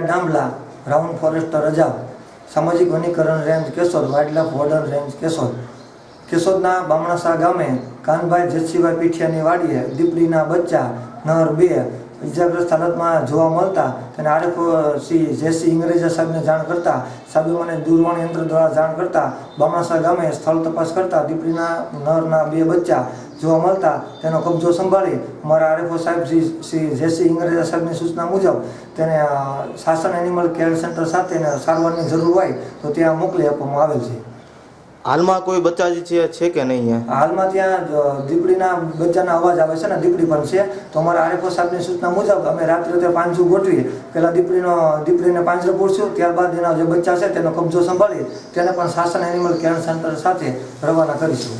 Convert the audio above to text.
डामला round forest रजाव सामाजिक वनीकरण range Keshod wildlife warden range Keshod केशोदना बामणासा गामे कानभाई जेसीभाई पीठियानी वाડીए દીપડીના બચ્ચા નર 2 ઇજાગ્રસ્ત હાલતમાં જોવા મળતા તેને આરએફસી જેસી ઇંગ્રેજા સાહેબને જાણ કરતા સાહેબે મને દૂરવાણી યંત્ર દ્વારા જાણ કરતા બામણાસા ગામે સ્થળ તપાસ કરતા દીપડીના નરના 2 બચ્ચા જોવા મળતા તેનો કબજો સંભાળી અમારા આરએફઓ સાહેબ શ્રી જેસી ઇંગ્રેજા સાહેબની સૂચના મુજબ તેને શાસન એનિમલ કેર સેન્ટર સાથે સારવારની જરૂર હોય તો ત્યાં મોકલી આપવામાં આવેલ છે। હાલમાં કોઈ બચ્ચા છે કે નહીં? હાલમાં ત્યાં દીપડીના બચ્ચાના અવાજ આવે છે ને દીપડી પણ છે તો અમારા આરએફઓ સાહેબની સૂચના મુજબ અમે રાત્રે પાંજરું ગોઠવી પહેલાં દીપડીને પાંજરે પૂરશું, ત્યારબાદ એના જે બચ્ચા છે તેનો કબજો સંભાળી તેને પણ શાસન એનિમલ કેર સેન્ટર સાથે રવાના કરીશું।